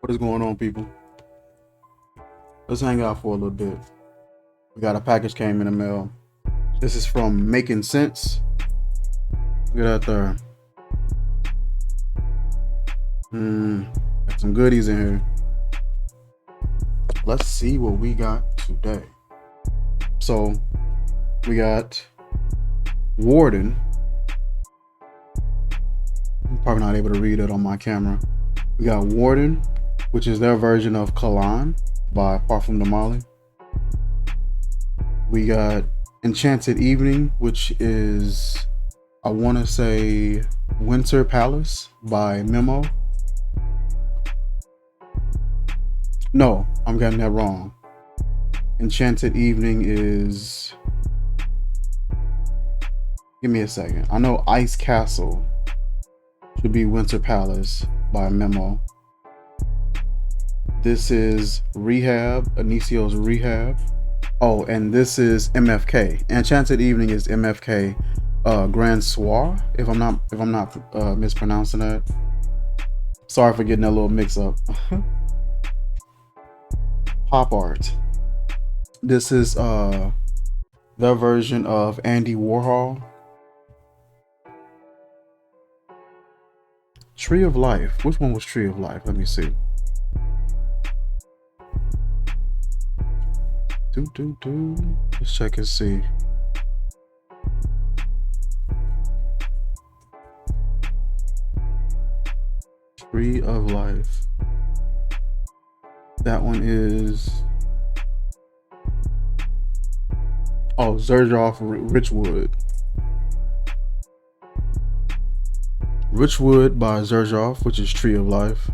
What is going on, people? Let's hang out for a little bit. We got a package came in the mail. This is from Making Sense. Look at that there. Got some goodies in here. Let's see what we got today. So we got Warden. I'm probably not able to read it on my camera. We got Warden, which is their version of Kalan by Parfum de Mali. We got Enchanted Evening, which is, I want to say, Winter Palace by Memo. No, I'm getting that wrong. Enchanted Evening is, give me a second. I know Ice Castle should be Winter Palace by Memo. This is Rehab, Anicio's Rehab. Oh, and this is MFK. Enchanted Evening is MFK Grand Soir, if I'm not mispronouncing that. Sorry for getting that little mix up. Pop art. This is their version of Andy Warhol. Tree of Life. Which one was Tree of Life? Let me see. Let's check and see. Tree of Life. That one is, oh, Zerjoff Richwood. Richwood by Zerjoff, which is Tree of Life.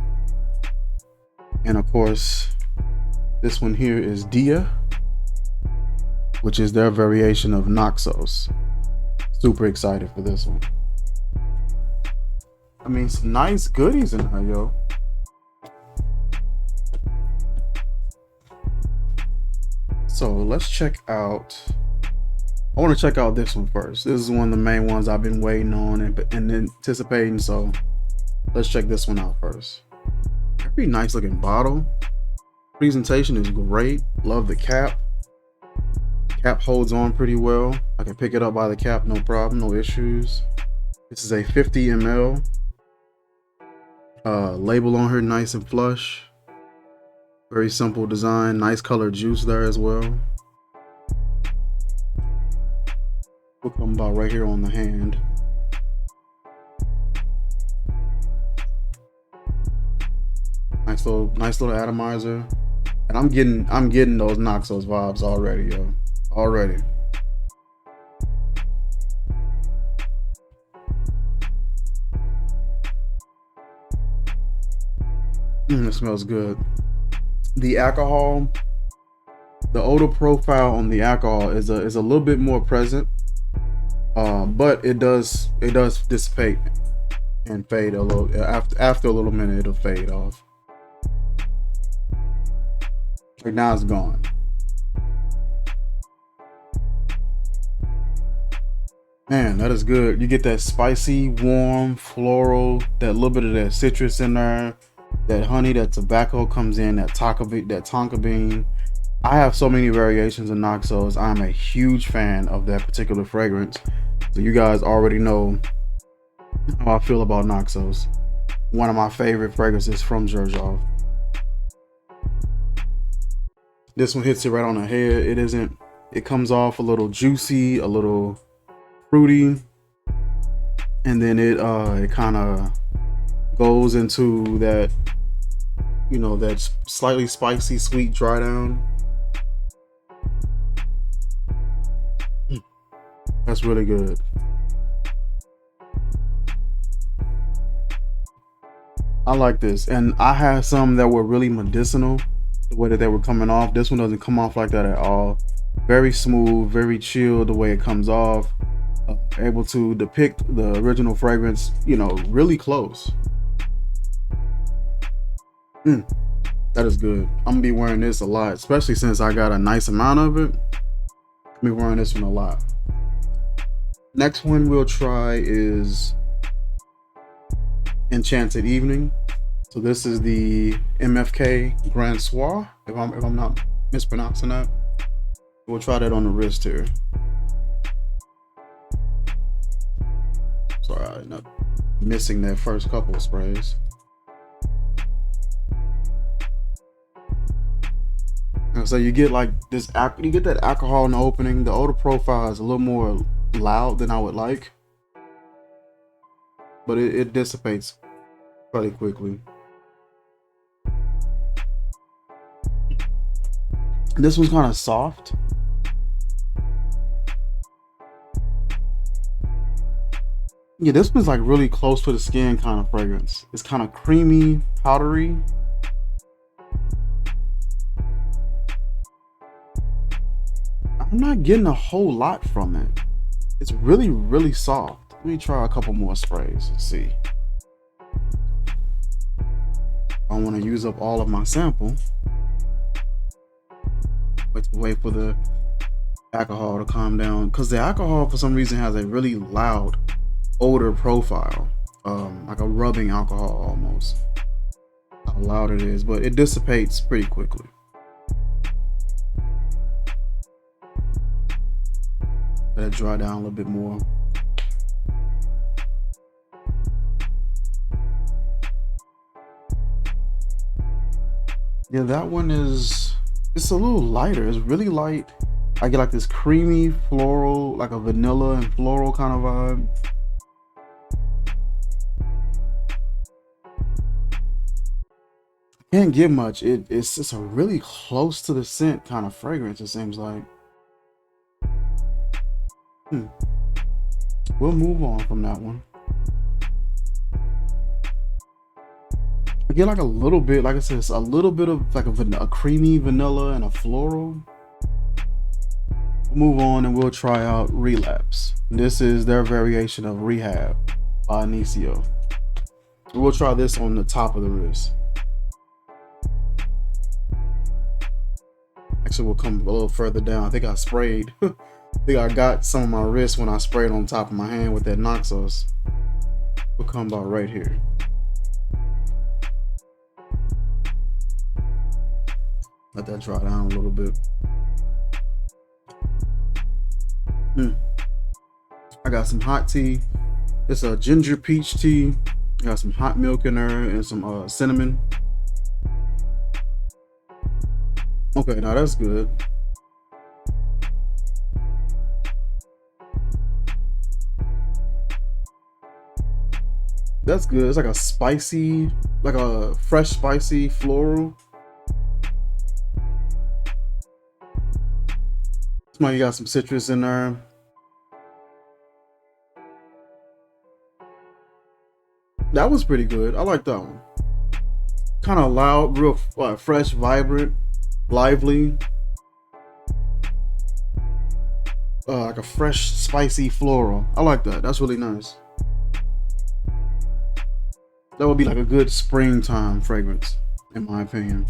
And of course, this one here is Dia, which is their variation of Naxos. Super excited for this one. I mean, some nice goodies in here, yo. So let's check out, I want to check out this one first. This is one of the main ones I've been waiting on and anticipating, so let's check this one out first. Very nice looking bottle. Presentation is great. Love the cap. Cap holds on pretty well. I can pick it up by the cap, no problem, no issues. This is a 50 ml. Label on her, nice and flush. Very simple design, nice colored juice there as well. We'll come about right here on the hand. Nice little atomizer. And I'm getting those Naxos vibes already, yo. Already. It smells good. The alcohol, the odor profile on the alcohol is a little bit more present, but it does dissipate and fade a little after a little minute. It'll fade off. Right now it's gone. Man, that is good. You get that spicy, warm, floral, that little bit of that citrus in there, that honey, that tobacco comes in, that tonka bean. I have so many variations of Naxos. I'm a huge fan of that particular fragrance. So you guys already know how I feel about Naxos. One of my favorite fragrances from Zerjoff. This one hits it right on the head. It comes off a little juicy, a little fruity, and then it kind of goes into that, you know, that slightly spicy, sweet dry down. That's really good. I like this, and I had some that were really medicinal. The way that they were coming off, this one doesn't come off like that at all. Very smooth, very chill the way it comes off. Able to depict the original fragrance, you know, really close. That is good. I'm gonna be wearing this a lot, especially since I got a nice amount of it. I'll be wearing this one a lot. Next one we'll try is Enchanted Evening. So this is the MFK Grand Soir, if I'm not mispronouncing that. We'll try that on the wrist here. Sorry, I'm not missing that first couple of sprays. And so you get like this, you get that alcohol in the opening. The odor profile is a little more loud than I would like, but it dissipates fairly quickly. This one's kind of soft. Yeah, this one's like really close to the skin kind of fragrance. It's kind of creamy, powdery. I'm not getting a whole lot from it. It's really, really soft. Let me try a couple more sprays and see. I want to use up all of my sample. Wait for the alcohol to calm down, because the alcohol for some reason has a really loud odor profile, like a rubbing alcohol almost. How loud it is, but it dissipates pretty quickly. Let it dry down a little bit more. Yeah, that one is, it's a little lighter. It's really light. I get like this creamy floral, like a vanilla and floral kind of vibe. Can't get much. It's just a really close to the scent kind of fragrance, it seems like. We'll move on from that one. I get like a little bit, like I said, it's a little bit of like a creamy vanilla and a floral. We'll move on and we'll try out Relapse. This is their variation of Rehab by Naxos. We'll try this on the top of the wrist. Actually, we'll come a little further down. I think I sprayed. I think I got some of my wrist when I sprayed on top of my hand with that Naxos. We'll come about right here. Let that dry down a little bit. I got some hot tea. It's a ginger peach tea. Got some hot milk in there and some cinnamon. Okay, now that's good. That's good. It's like a spicy, like a fresh spicy floral. Smell you got some citrus in there. That was pretty good. I like that one. Kind of loud, real fresh, vibrant, lively. Like a fresh, spicy floral. I like that. That's really nice. That would be like a good springtime fragrance, in my opinion.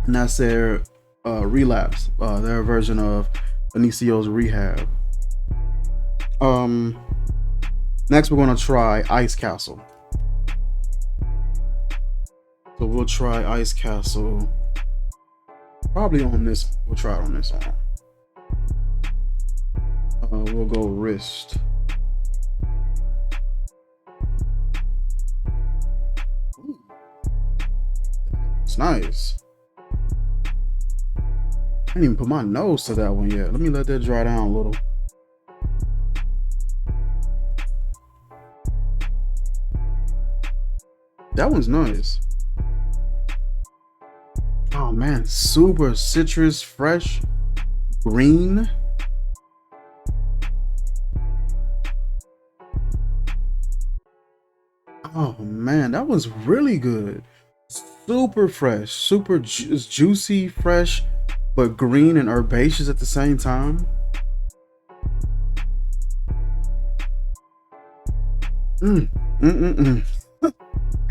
And that's their Relapse, their version of Naxos Rehab. Next, we're gonna try Ice Castle. So we'll try Ice Castle. Probably on this. We'll try it on this arm. We'll go wrist. Ooh. It's nice. I didn't even put my nose to that one yet. Let me let that dry down a little. That one's nice. Oh man, super citrus, fresh, green. Oh man, that was really good. Super fresh, super juicy, fresh, but green and herbaceous at the same time.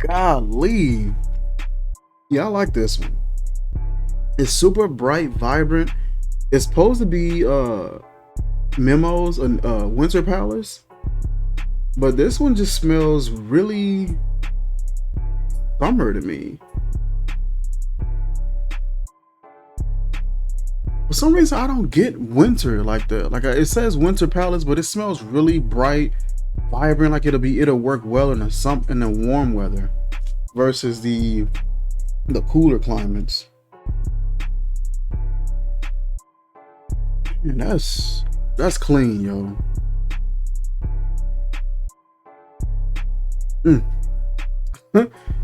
Golly. Yeah, I like this one. It's super bright, vibrant. It's supposed to be Memos and Winter Palace, but this one just smells really summer to me. For some reason, I don't get winter like that. Like it says winter palettes, but it smells really bright, vibrant. Like it'll work well in the warm weather versus the cooler climates. And that's clean, yo.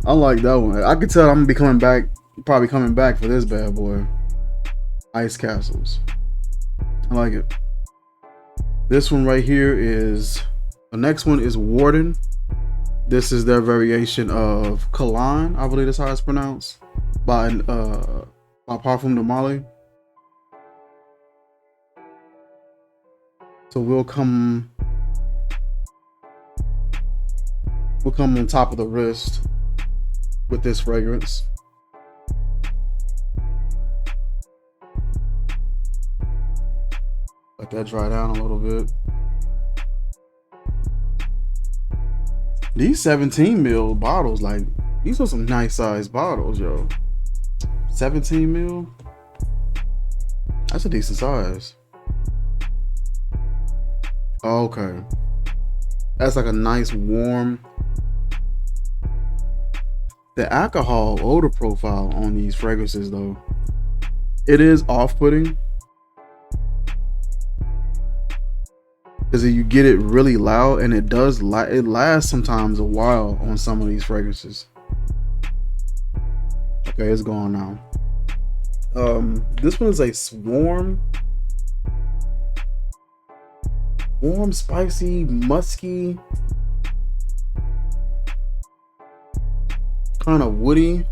I like that one. I could tell I'm gonna be coming back, probably coming back for this bad boy. Ice Castles. I like it. This one right here is, the next one is Warden. This is their variation of Kalan, I believe that's how it's pronounced, by Parfum de Mali. So we'll come on top of the wrist with this fragrance. Let that dry down a little bit. These 17 ml bottles, like these are some nice size bottles, yo. 17 ml. That's a decent size. Okay. That's like a nice warm. The alcohol odor profile on these fragrances though, it is off-putting. Because you get it really loud, and it lasts sometimes a while on some of these fragrances. Okay, it's gone now. This one is a warm, spicy, musky, kind of woody.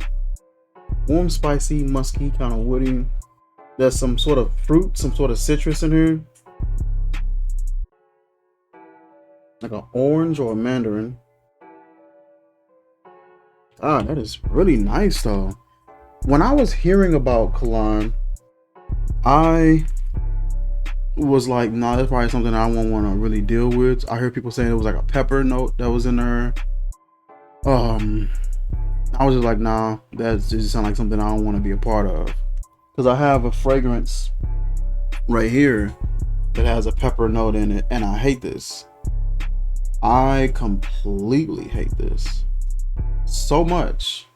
Warm, spicy, musky, kind of woody. There's some sort of fruit, some sort of citrus in here. Like an orange or a mandarin. Ah, that is really nice though. When I was hearing about Kalan, I was like, nah, that's probably something I won't want to really deal with. I heard people saying it was like a pepper note that was in there. I was just like, nah, that just sounds like something I don't want to be a part of. Because I have a fragrance right here that has a pepper note in it, and I hate this. I completely hate this so much.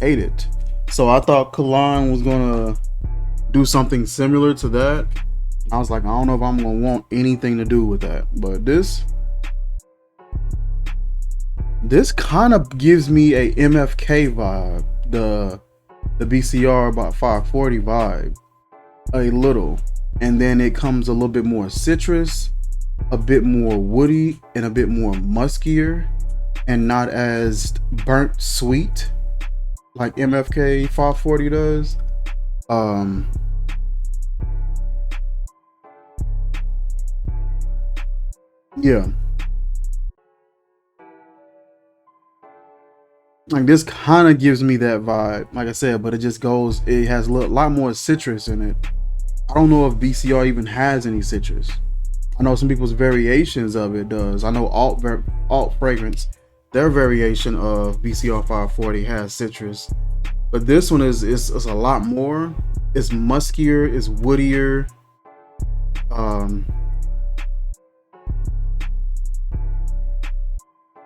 Hate it. So I thought Kalan was gonna do something similar to that. I was like, I don't know if I'm gonna want anything to do with that. But this kind of gives me a MFK vibe, the BCR about 540 vibe, a little. And then it comes a little bit more citrus, a bit more woody, and a bit more muskier, and not as burnt sweet like MFK 540 does. Yeah. Like this kind of gives me that vibe, like I said, but it has a lot more citrus in it. I don't know if BCR even has any citrus. I know some people's variations of it does. I know alt fragrance, their variation of BCR 540 has citrus, but this one is a lot more. It's muskier, it's woodier.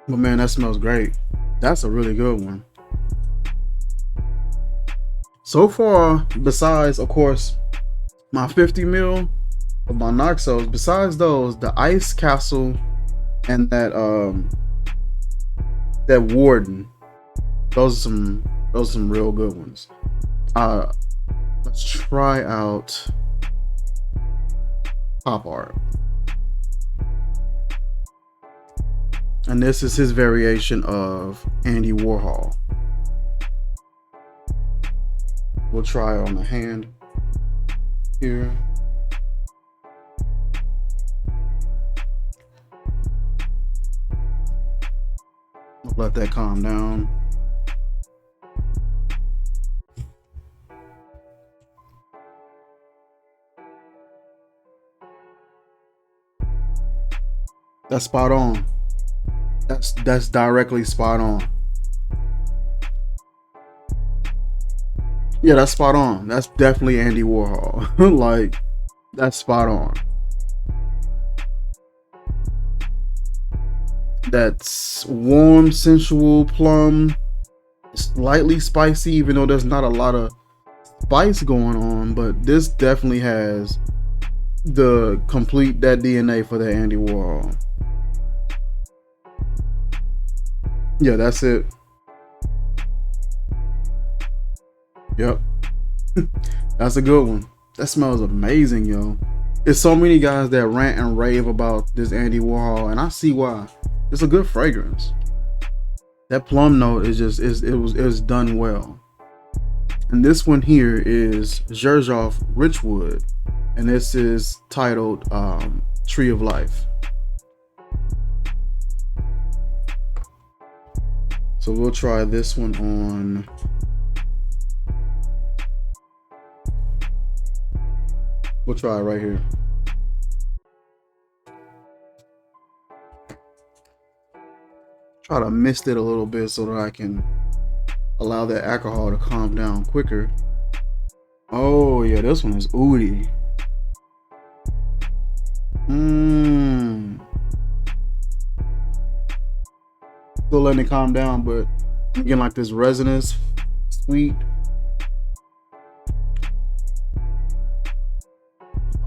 But man, that smells great. That's a really good one. So far, besides of course my 50 ml of my Naxos, besides those, the Ice Castle and that Warden, those are some real good ones. Let's try out Pop Art. And this is his variation of Andy Warhol. We'll try on the hand here. Let that calm down. That's spot on. That's directly spot on. Yeah, that's spot on. That's definitely Andy Warhol. Like, that's spot on. That's warm, sensual plum, slightly spicy, even though there's not a lot of spice going on, but this definitely has the complete that DNA for the Andy Warhol. Yeah, that's it. Yep. That's a good one. That smells amazing, yo. There's so many guys that rant and rave about this Andy Warhol, and I see why. It's a good fragrance. That plum note is just it was done well. And this one here is Xerjoff Richwood, and this is titled Tree of Life. So we'll try this one on. We'll try it right here. Try to mist it a little bit so that I can allow that alcohol to calm down quicker. Oh yeah, this one is oody. Still letting it calm down, but I'm getting like this resinous, sweet.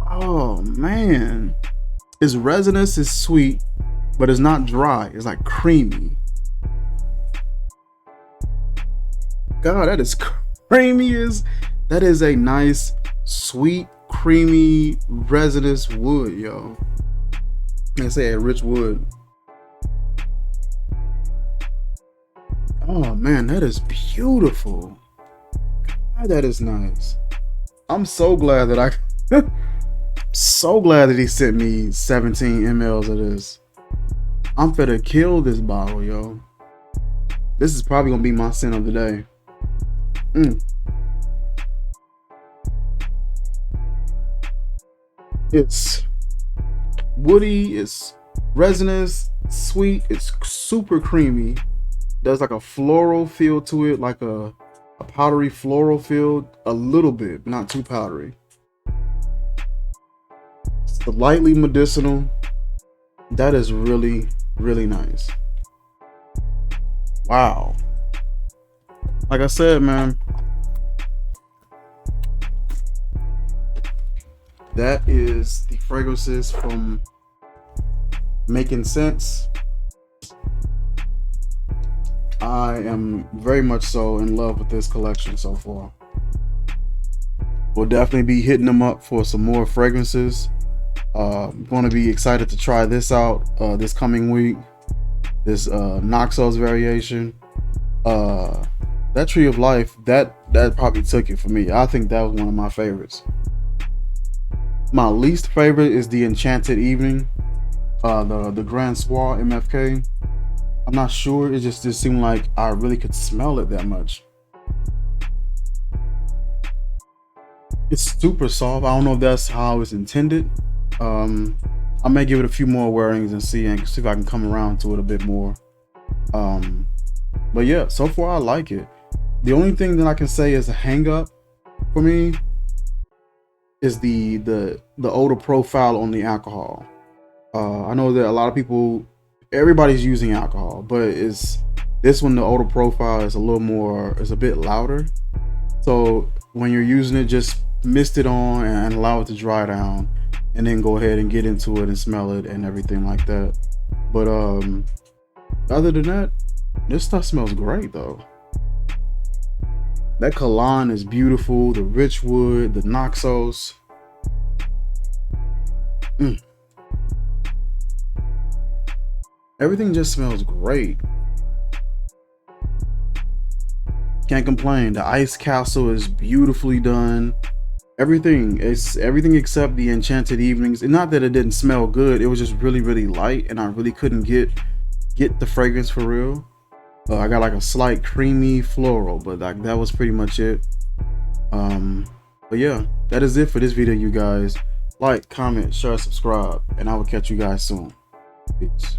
Oh man, it's resinous, it's sweet, but it's not dry. It's like creamy. God, that is creamy. That is a nice, sweet, creamy, resinous wood, yo. I say a rich wood. Oh man, that is beautiful. God, that is nice. I'm so glad that so glad that he sent me 17 mLs of this. I'm finna kill this bottle, yo. This is probably gonna be my scent of the day. It's woody, it's resinous, sweet, it's super creamy. There's like a floral feel to it, like a powdery floral feel, a little bit, not too powdery. Slightly medicinal. That is really, really nice. Wow. Like I said, man, that is the fragrances from Making Sense. I am very much so in love with this collection so far. We'll definitely be hitting them up for some more fragrances. I'm going to be excited to try this out this coming week. This Naxos variation. That Tree of Life, that probably took it for me. I think that was one of my favorites. My least favorite is the Enchanted Evening, the Grand Soir MFK. I'm not sure, it just seemed like I really could smell it that much. It's super soft. I don't know if that's how it's intended. I may give it a few more wearings and see if I can come around to it a bit more. But yeah, so far I like it. The only thing that I can say is a hang up for me is the odor profile on the alcohol. I know that a lot of people, everybody's using alcohol, but this one, the odor profile is a little more, it's a bit louder. So when you're using it, just mist it on and allow it to dry down, and then go ahead and get into it and smell it and everything like that. But other than that, this stuff smells great though. That Kalan is beautiful. The Richwood, the Naxos. Everything just smells great. Can't complain. The Ice Castle is beautifully done. Everything except the Enchanted Evenings. And not that it didn't smell good, it was just really, really light, and I really couldn't get the fragrance for real. I got like a slight creamy floral, but like that was pretty much it. But yeah, that is it for this video, you guys. Like, comment, share, subscribe, and I will catch you guys soon. Peace.